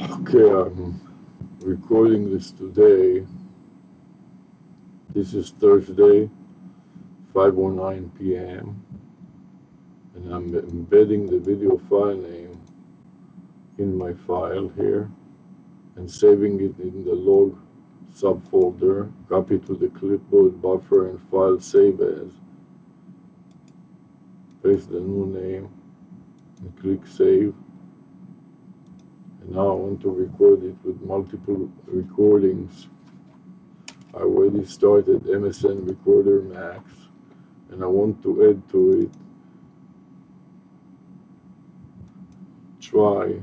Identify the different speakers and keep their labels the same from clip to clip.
Speaker 1: Okay, I'm recording this today. This is Thursday, 5:09 p.m. and I'm embedding the video file name in my file here and saving it in the log subfolder. Copy to the clipboard buffer and file save as. Paste the new name and click save. And now I want to record it with multiple recordings. I already started MSN Recorder Max and I want to add to it try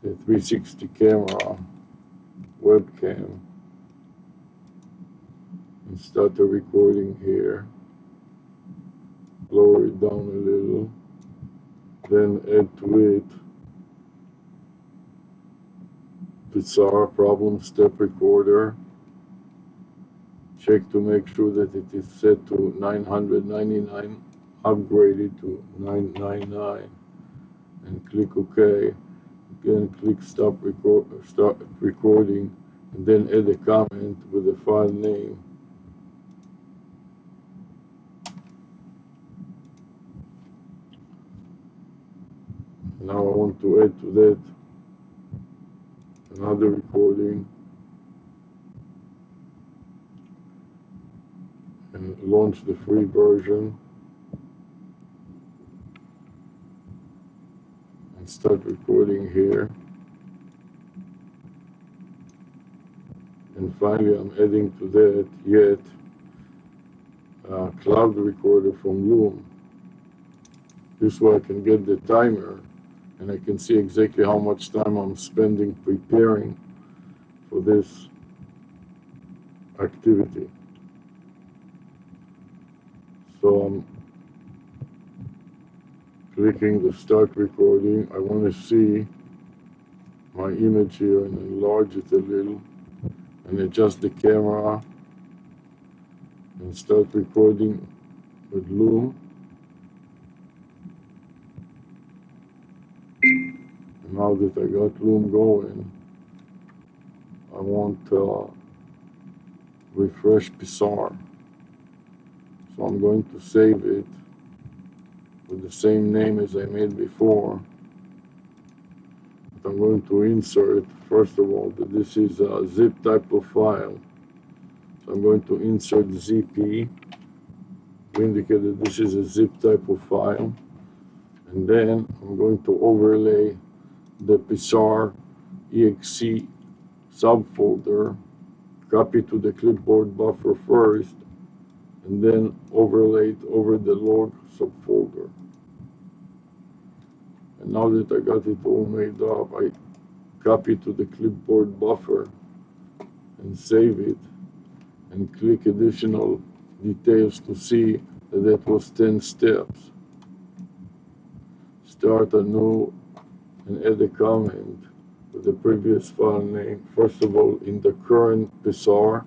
Speaker 1: the 360 camera webcam and start the recording here. Lower it down a little, then add to it bizarre problem step recorder. Check to make sure that it is set to 999, upgraded to 999, and click OK. Again, click start recording, and then add a comment with the file name. Now I want to add to that another recording and launch the free version and start recording here. And finally, I'm adding to that yet a cloud recorder from Loom. This way I can get the timer and I can see exactly how much time I'm spending preparing for this activity. So I'm clicking the start recording. I want to see my image here and enlarge it a little and adjust the camera and start recording with Loom. And now that I got Loom going, I want to refresh Pixar. So I'm going to save it with the same name as I made before. But I'm going to insert, first of all, that this is a zip type of file. So I'm going to insert ZP to indicate that this is a zip type of file. And then I'm going to overlay the Pixar exe subfolder, copy to the clipboard buffer first, and then overlay it over the log subfolder. And now that I got it all made up, I copy to the clipboard buffer and save it and click additional details to see that that was 10 steps. Start anew and add a comment with the previous file name, first of all in the current Pixar,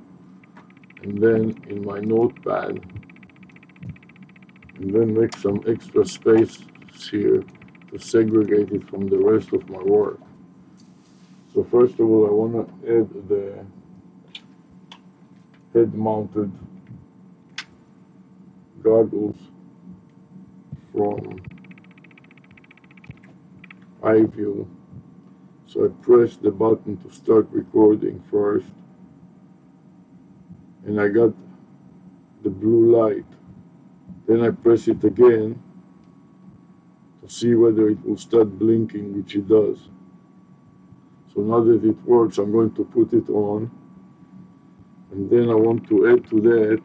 Speaker 1: and then in my notepad, and then make some extra space here to segregate it from the rest of my work. So first of all, I want to add the head-mounted goggles from iView. So I press the button to start recording first, and I got the blue light. Then I press it again to see whether it will start blinking, which it does. So now that it works, I'm going to put it on, and then I want to add to that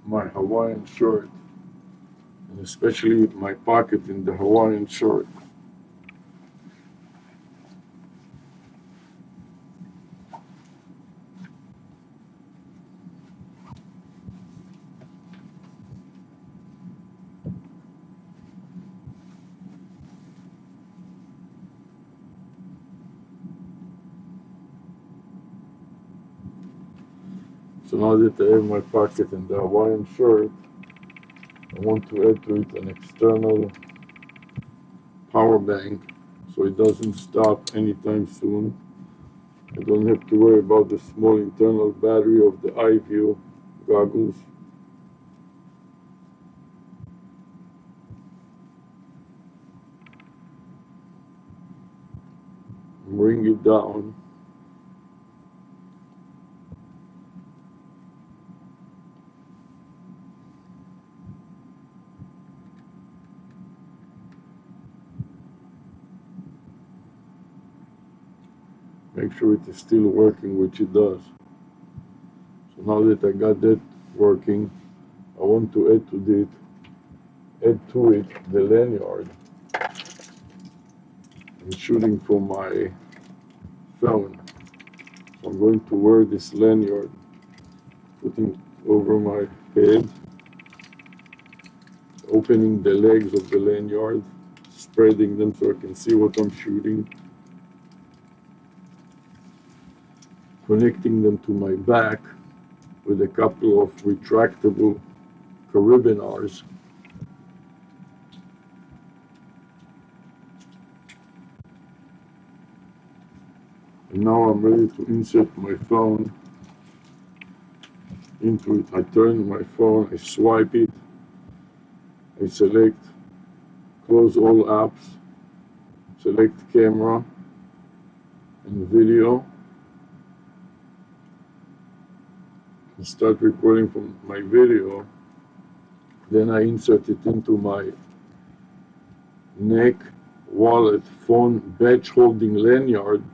Speaker 1: my Hawaiian shirt, and especially my pocket in the Hawaiian shirt. So now that I have my pocket in the Hawaiian shirt, I want to add to it an external power bank so it doesn't stop anytime soon. I don't have to worry about the small internal battery of the eye view goggles. Bring it down. Make sure it is still working, which it does. So now that I got that working, I want to add to it the lanyard. I'm shooting from my phone. So I'm going to wear this lanyard, putting it over my head, opening the legs of the lanyard, spreading them so I can see what I'm shooting, connecting them to my back with a couple of retractable carabiners. And now I'm ready to insert my phone into it. I turn my phone, I swipe it, I select close all apps, select camera and video, and start recording from my video. Then I insert it into my neck, wallet, phone, badge holding lanyard,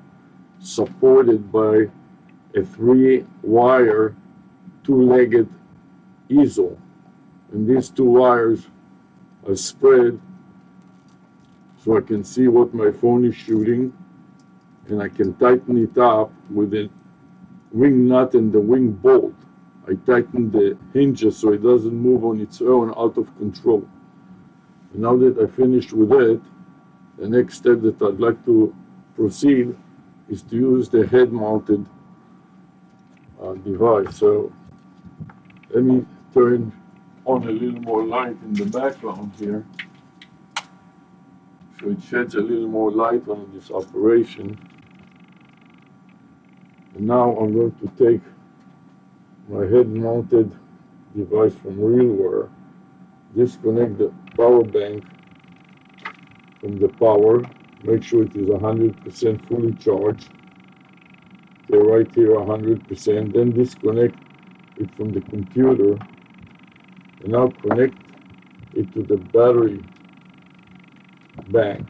Speaker 1: supported by a 3-wire, 2-legged easel. And these 2 wires are spread so I can see what my phone is shooting, and I can tighten it up with a wing nut and the wing bolt. I tighten the hinges so it doesn't move on its own out of control. And now that I finished with it, the next step that I'd like to proceed is to use the head-mounted device. So let me turn on a little more light in the background here, so it sheds a little more light on this operation. And now I'm going to take my head-mounted device from RealWear, disconnect the power bank from the power, make sure it is 100% fully charged. Okay, right here 100%, then disconnect it from the computer, and now connect it to the battery bank.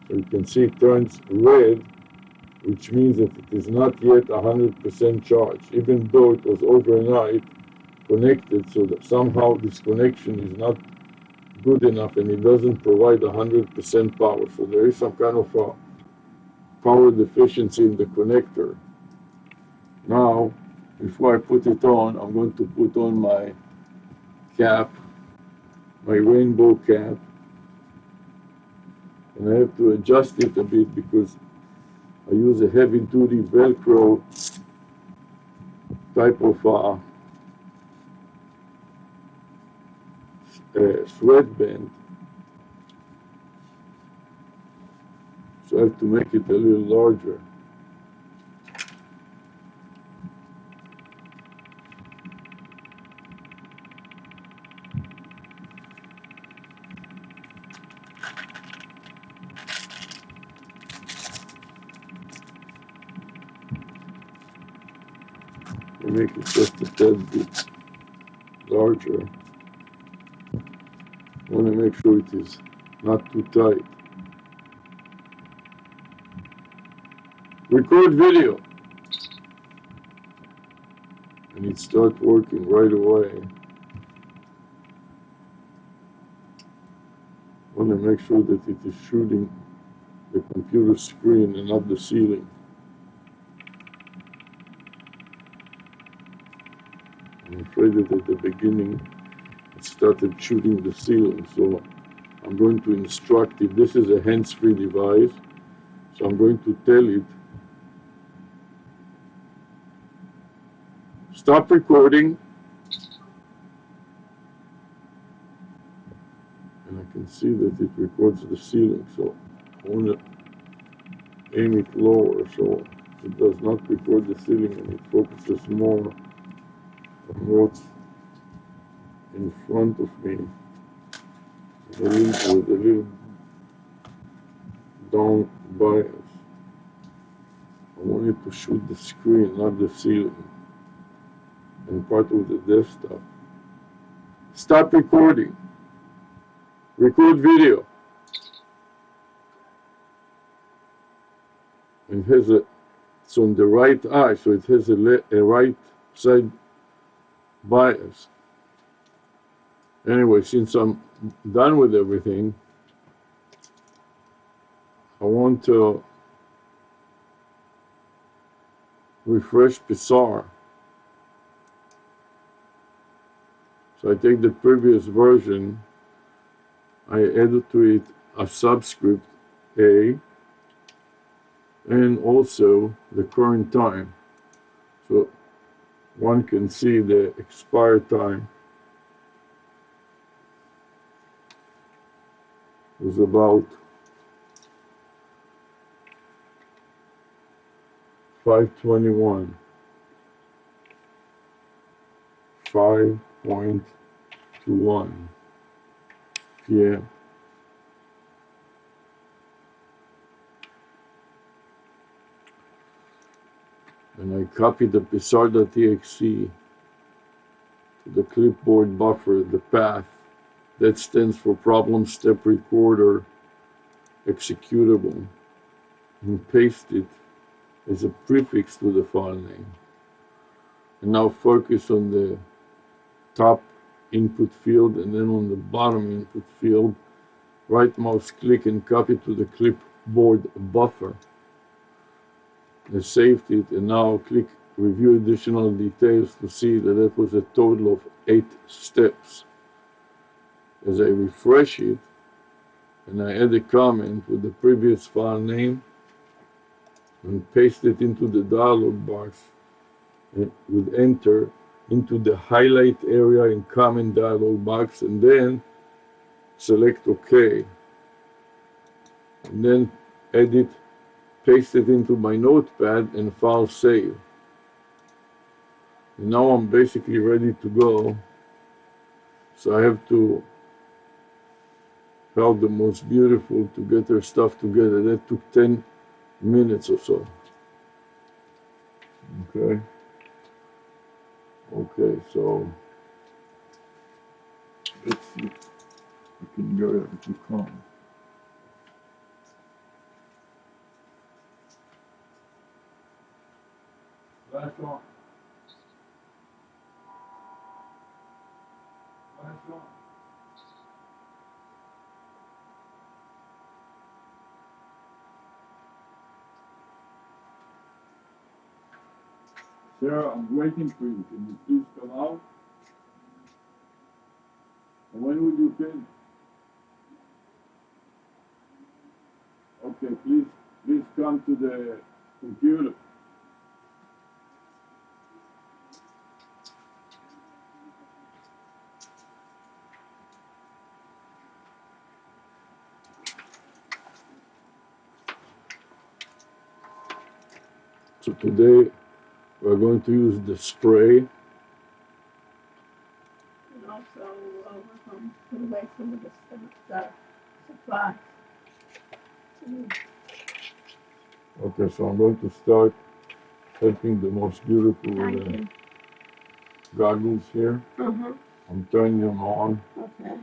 Speaker 1: So you can see it turns red, which means that it is not yet 100% charged, even though it was overnight connected, so that somehow this connection is not good enough and it doesn't provide 100% power. So there is some kind of a power deficiency in the connector. Now, before I put it on, I'm going to put on my cap, my rainbow cap, and I have to adjust it a bit because I use a heavy-duty Velcro type of sweatband, so I have to make it a little larger. I make it just a tad bit larger. I want to make sure it is not too tight. Record video. And it starts working right away. I want to make sure that it is shooting the computer screen and not the ceiling. I'm afraid that at the beginning it started shooting the ceiling, so I'm going to instruct it. This is a hands-free device, so I'm going to tell it, stop recording, and I can see that it records the ceiling, so I want to aim it lower so it does not record the ceiling and it focuses more on what's in front of me with a little down bias. I want it to shoot the screen, not the ceiling, and part of the desktop. Stop recording. Record video. It has it's on the right eye, so it has a right side bias. Anyway, since I'm done with everything, I want to refresh Pixar. So I take the previous version, I add to it a subscript A, and also the current time. So one can see the expired time was about 5:21, 5:21 p.m. And I copy the Pixar.exe to the clipboard buffer, the path. That stands for Problem Step Recorder Executable, and paste it as a prefix to the file name. And now focus on the top input field and then on the bottom input field. Right mouse click and copy to the clipboard buffer. I saved it, and now click Review Additional Details to see that that was a total of 8 steps. As I refresh it, and I add a comment with the previous file name, and paste it into the dialog box, and with enter into the highlight area in comment dialog box, and then select OK. And then edit, paste it into my notepad, and file save. And now I'm basically ready to go. So I have to help the most beautiful to get their stuff together. That took 10 minutes or so. Okay. Okay, so let's see if we can get it to come. Flash on. Flash on. Sarah, I'm waiting for you. Can you please come out? And when would you finish? Okay, please come to the computer. So today we're going to use the spray.
Speaker 2: And also, we're going to put away some of the supplies.
Speaker 1: Okay, so I'm going to start helping the most beautiful goggles here. I'm turning them on.
Speaker 2: Okay.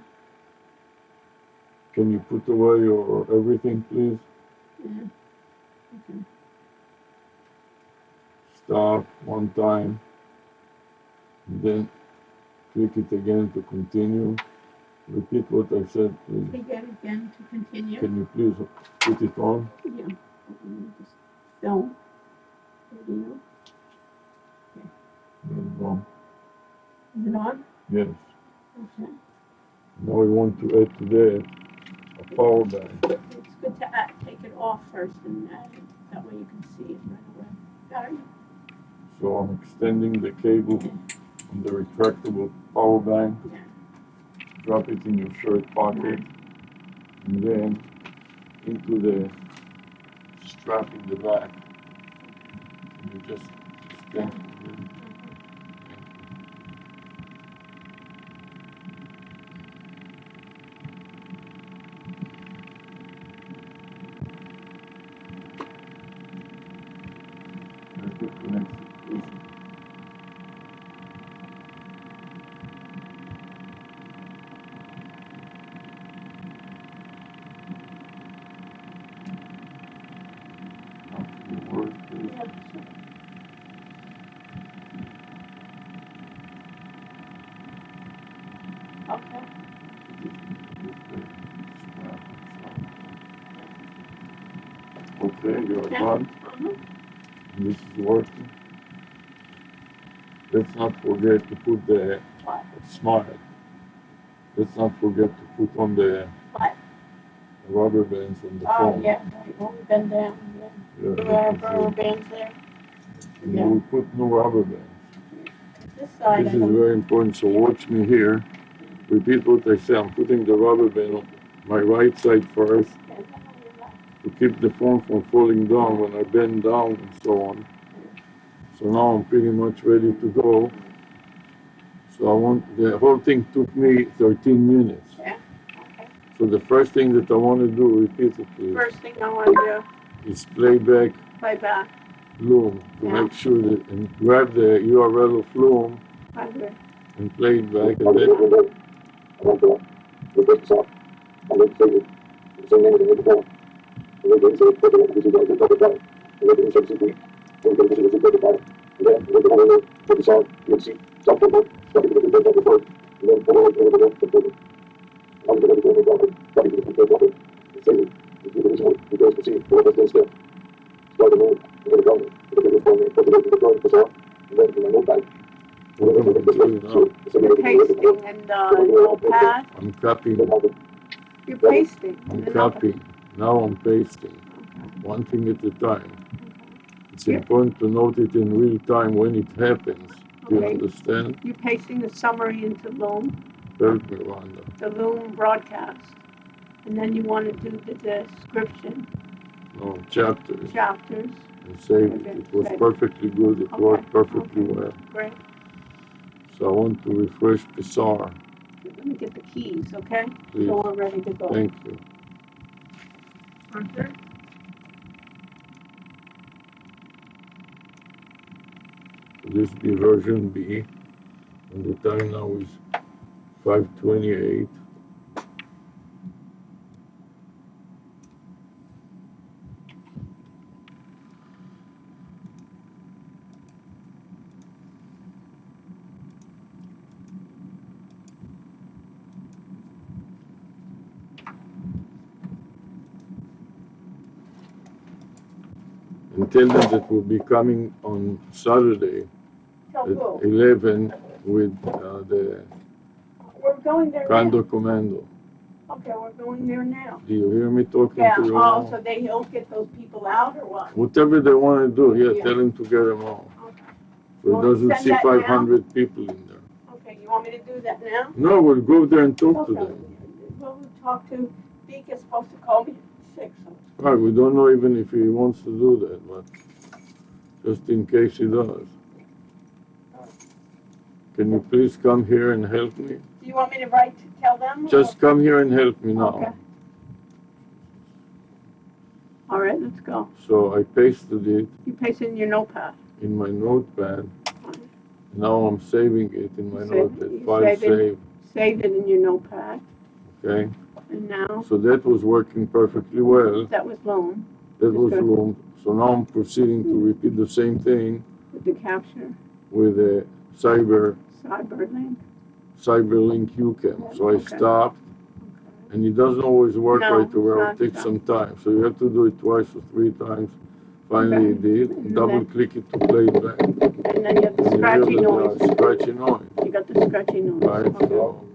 Speaker 1: Can you put away your everything, please?
Speaker 2: Yeah. Okay.
Speaker 1: Stop one time, then click it again to continue. Repeat what I said, please.
Speaker 2: Click it again to continue.
Speaker 1: Can you please put it on?
Speaker 2: Yeah. Just film video. Okay.
Speaker 1: There you go.
Speaker 2: Is it on?
Speaker 1: Yes.
Speaker 2: Okay.
Speaker 1: Now we want to add to that a power bank.
Speaker 2: It's good to take it off first and add it. That way you can see it right away. Got it?
Speaker 1: So I'm extending the cable on the retractable power bank.
Speaker 2: Yeah.
Speaker 1: drop it in your shirt pocket, and then into the strap in the back. And you just stand.
Speaker 2: Okay.
Speaker 1: Okay, you're done. And this is working. Let's not forget to put the smile. Let's not forget to put on the rubber bands on the phone.
Speaker 2: Oh, yeah, when we bend down, yeah. Do I have rubber bands there?
Speaker 1: You will put no rubber bands.
Speaker 2: This side.
Speaker 1: This is very important, so watch me here. Repeat what I say. I'm putting the rubber band on my right side first to keep the phone from falling down when I bend down and so on. So now I'm pretty much ready to go. So the whole thing took me 13 minutes.
Speaker 2: Yeah. Okay.
Speaker 1: So the first thing that I want to do, repeat it please.
Speaker 2: First thing I want to do
Speaker 1: is playback Loom to make sure that, and grab the URL of Loom and play it back, and then
Speaker 2: you're pasting in the notepad.
Speaker 1: I'm copying.
Speaker 2: You're pasting.
Speaker 1: I'm copying. Now I'm pasting. One thing at a time. It's important to note it in real time when it happens. Do you understand?
Speaker 2: You're pasting the summary into Loom.
Speaker 1: Help me, Rhonda.
Speaker 2: The Loom broadcast. And then you want to do the description.
Speaker 1: No, chapters.
Speaker 2: Chapters.
Speaker 1: And save it. It was perfectly good. It worked perfectly well.
Speaker 2: Great.
Speaker 1: So I want to refresh Pissar.
Speaker 2: Let me get the keys, okay?
Speaker 1: Please.
Speaker 2: So we're ready to go.
Speaker 1: Thank you.
Speaker 2: Okay.
Speaker 1: This be version B, and the time now is 5:28. And tell them that we'll be coming on Saturday at 11 with the
Speaker 2: We're going there
Speaker 1: Condo Commando.
Speaker 2: Okay, we're going there now.
Speaker 1: Do you hear me talking to you now?
Speaker 2: So he'll get those people out or what?
Speaker 1: Whatever they want to do, tell him to get them out.
Speaker 2: Okay.
Speaker 1: So he doesn't see 500 people in there.
Speaker 2: Okay, you want me to do that now?
Speaker 1: No, we'll go there and talk to them.
Speaker 2: Well, we'll talk to, Beak is supposed to call me at 6.
Speaker 1: Right, we don't know even if he wants to do that, but just in case he does. Can you please come here and help me?
Speaker 2: Do you want me to tell them?
Speaker 1: Just come here and help me now.
Speaker 2: Okay. All right, let's go.
Speaker 1: So I pasted it.
Speaker 2: You pasted in your notepad.
Speaker 1: In my notepad. Now I'm saving it in my notepad. File save.
Speaker 2: Saved it in your notepad.
Speaker 1: Okay.
Speaker 2: And now?
Speaker 1: So that was working perfectly well.
Speaker 2: That was Loom.
Speaker 1: That was Loom. So now I'm proceeding to repeat the same thing.
Speaker 2: With the capture.
Speaker 1: With a Cyberlink UCAM. So I stopped. And it doesn't always work right away. It takes some time. So you have to do it twice or 3 times. Finally it did. Double click it to play it back.
Speaker 2: And then you have the scratchy noise.
Speaker 1: Scratchy noise.
Speaker 2: You got the scratchy noise.
Speaker 1: Right. So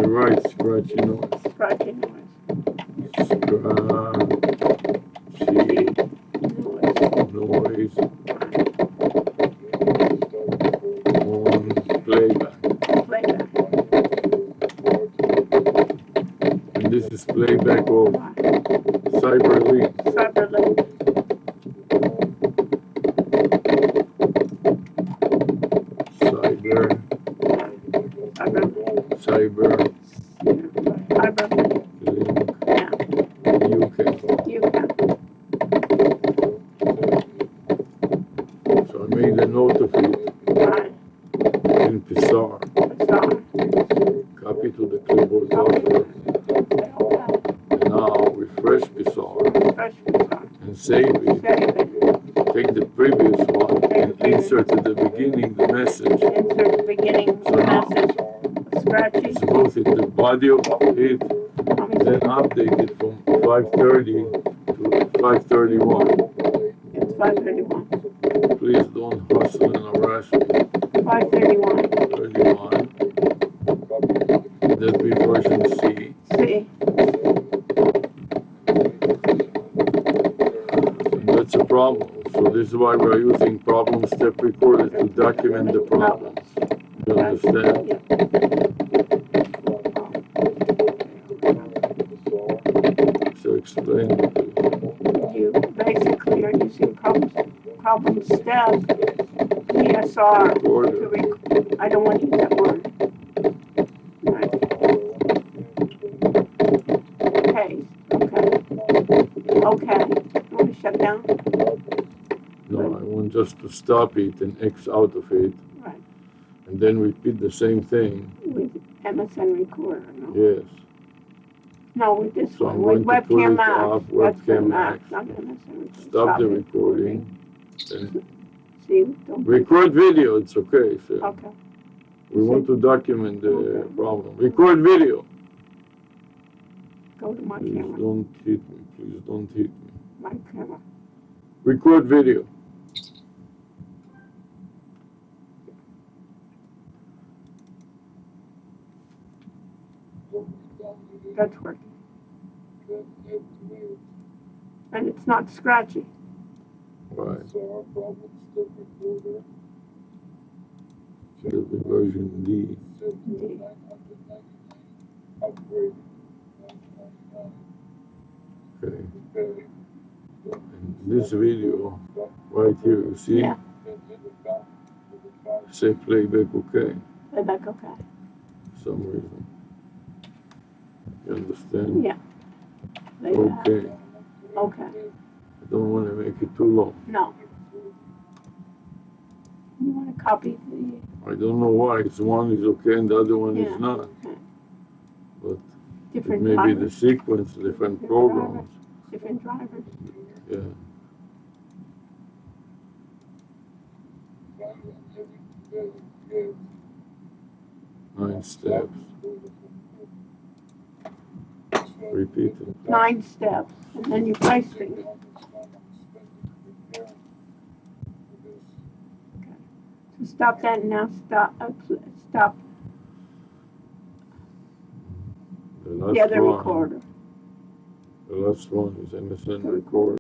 Speaker 1: right, scratchy noise.
Speaker 2: Scratchy noise.
Speaker 1: Scratchy noise. playback of Cyberlink.
Speaker 2: Cyberlink.
Speaker 1: Cyberlink.
Speaker 2: Yeah.
Speaker 1: You can. So I made a note of it
Speaker 2: Right.
Speaker 1: in Pixar. Copy to the clipboard software. And now refresh Pixar and save it. Take the previous one and insert at the beginning the message.
Speaker 2: Insert the beginning
Speaker 1: So now
Speaker 2: message. Scratchy.
Speaker 1: it's both in the body of it, then update it from 530 to 531.
Speaker 2: It's 531.
Speaker 1: Please don't hustle and harass me.
Speaker 2: 531.
Speaker 1: 31. That'd be version C.
Speaker 2: See.
Speaker 1: And that's a problem. So this is why we're using problem step recorder to document the problems. You understand?
Speaker 2: Yep.
Speaker 1: So explain it to
Speaker 2: You basically are using problem step PSR to I don't want to use that word. Right. Okay. Okay. You want to shut down?
Speaker 1: No, I want just to stop it and X out of it.
Speaker 2: Right.
Speaker 1: And then repeat the same thing.
Speaker 2: With MSN recorder, no?
Speaker 1: Yes.
Speaker 2: No, with this
Speaker 1: So
Speaker 2: one.
Speaker 1: I'm
Speaker 2: With
Speaker 1: going to pull
Speaker 2: webcam
Speaker 1: it
Speaker 2: max.
Speaker 1: off, webcam max.
Speaker 2: Not MSN recorder.
Speaker 1: Stop the recording. And
Speaker 2: See, don't
Speaker 1: record video, it's okay. So
Speaker 2: okay.
Speaker 1: we want to document the problem. Record video.
Speaker 2: Go to my
Speaker 1: Please
Speaker 2: camera.
Speaker 1: don't hit me. Please don't hit me.
Speaker 2: My camera.
Speaker 1: Record video.
Speaker 2: That's working. And it's not scratchy.
Speaker 1: Right. It'll be version D.
Speaker 2: D.
Speaker 1: Okay. And this video right here, you see?
Speaker 2: Yeah.
Speaker 1: Say playback okay.
Speaker 2: Playback okay.
Speaker 1: For some reason. You understand?
Speaker 2: Yeah. Playback.
Speaker 1: Okay.
Speaker 2: Okay.
Speaker 1: I don't want to make it too long.
Speaker 2: No. You want to copy the...
Speaker 1: I don't know why. It's one is okay and the other one
Speaker 2: Yeah.
Speaker 1: is not.
Speaker 2: Okay.
Speaker 1: But
Speaker 2: Different
Speaker 1: maybe the
Speaker 2: drivers.
Speaker 1: sequence, different programs.
Speaker 2: Different drivers.
Speaker 1: Yeah. Nine steps. Repeat it.
Speaker 2: 9 steps. And then you place things. Okay. So stop that and now stop
Speaker 1: The last
Speaker 2: the other
Speaker 1: one.
Speaker 2: recorder.
Speaker 1: The last one is MSN recorder.